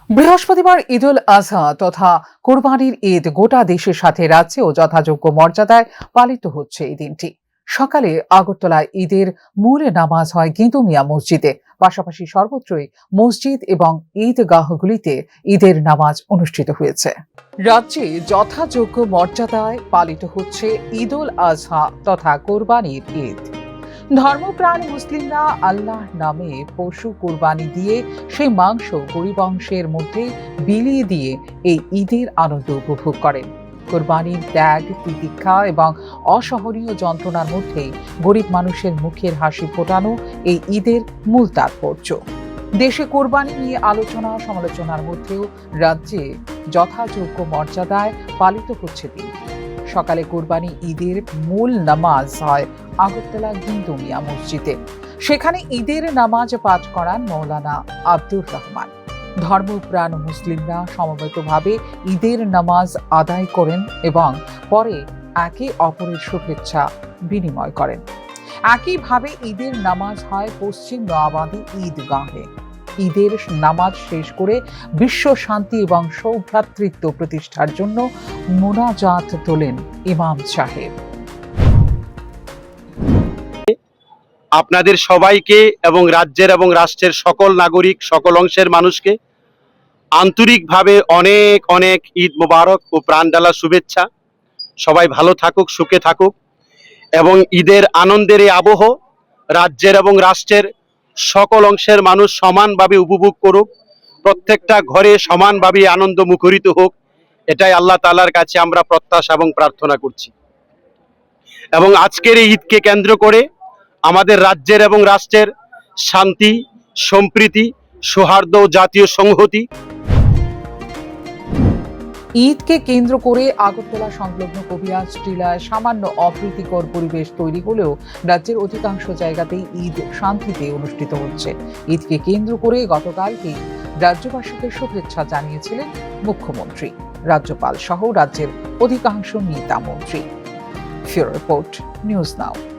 বৃহস্পতিবার ঈদুল আজহা তথা কোরবানির ঈদ গোটা দেশের সাথে রাজ্যেও যথাযোগ্য মর্যাদায় পালিত হচ্ছে এই দিনটি। সকালে আগরতলায় ঈদের মূল নামাজ হয় গেঁদু মিয়া মসজিদে, পাশাপাশি সর্বত্রই মসজিদ এবং ঈদগাহগুলিতে ঈদের নামাজ অনুষ্ঠিত হয়েছে। রাজ্যে যথাযোগ্য মর্যাদায় পালিত হচ্ছে ঈদুল আজহা তথা কোরবানির ঈদ। ধর্মপ্রাণ মুসলিমরা আল্লাহর নামে পশু কোরবানি দিয়ে সেই মাংস গরিব অংশের মধ্যে বিলিয়ে দিয়ে এই ঈদের আনন্দ উপভোগ করেন। কোরবানির ত্যাগ, তিতিক্ষা এবং অসহনীয় যন্ত্রণার মধ্যেই গরিব মানুষের মুখের হাসি ফোটানো এই ঈদের মূল তাৎপর্য। দেশে কোরবানি নিয়ে আলোচনা সমালোচনার মধ্যেও রাজ্যে যথাযোগ্য মর্যাদায় পালিত হচ্ছে দিনটি। সকালে কোরবানি ঈদের মূল নামাজ হয় আগরতলা গেঁদু মিয়া মসজিদে। সেখানে ঈদের নামাজ পাঠ করান মৌলানা আব্দুর রহমান। ধর্মপ্রাণ মুসলিমরা সমবেতভাবে ঈদের নামাজ আদায় করেন এবং পরে একে অপরের শুভেচ্ছা বিনিময় করেন। একইভাবে ঈদের নামাজ হয় পশ্চিম নোয়াবাদী ঈদগাহে। ঈদের নামাজ শেষ করে বিশ্ব শান্তি এবং সৌভ্রাতৃত্ব প্রতিষ্ঠার জন্য মোনাজাত তোলেন ইমাম সাহেব। আপনাদের সবাইকে এবং রাজ্যের এবং রাষ্ট্রের সকল নাগরিক, সকল অংশের মানুষকে আন্তরিকভাবে অনেক অনেক ঈদ মোবারক ও প্রাণঢালা শুভেচ্ছা। সবাই ভালো থাকুক, সুখে থাকুক এবং ঈদের আনন্দের এই আবহ রাজ্যের এবং রাষ্ট্রের সকল অংশের মানুষ সমানভাবে উপভোগ করুক, প্রত্যেকটা ঘরে সমানভাবে আনন্দ মুখরিত হোক, এটাই আল্লাহ তাআলার কাছে আমরা প্রত্যাশা এবং প্রার্থনা করছি। এবং আজকের এই ঈদকে কেন্দ্র করে আমাদের রাজ্যের এবং রাষ্ট্রের শান্তি, সম্প্রীতি, সৌহার্দ্য ও জাতীয় সংহতি। ঈদকে কেন্দ্র করে আগরতলা সংলগ্ন কবিরাজ টিলায় সামান্য অপ্রীতিকর পরিবেশ তৈরি হলেও রাজ্যের অধিকাংশ জায়গাতেই ঈদ শান্তিতে অনুষ্ঠিত হচ্ছে। ঈদকে কেন্দ্র করে গতকালকে রাজ্যবাসীকে শুভেচ্ছা জানিয়েছিলেন মুখ্যমন্ত্রী, রাজ্যপাল সহ রাজ্যের অধিকাংশ নেতা মন্ত্রী। ফিউরো রিপোর্ট, নিউজ নাও।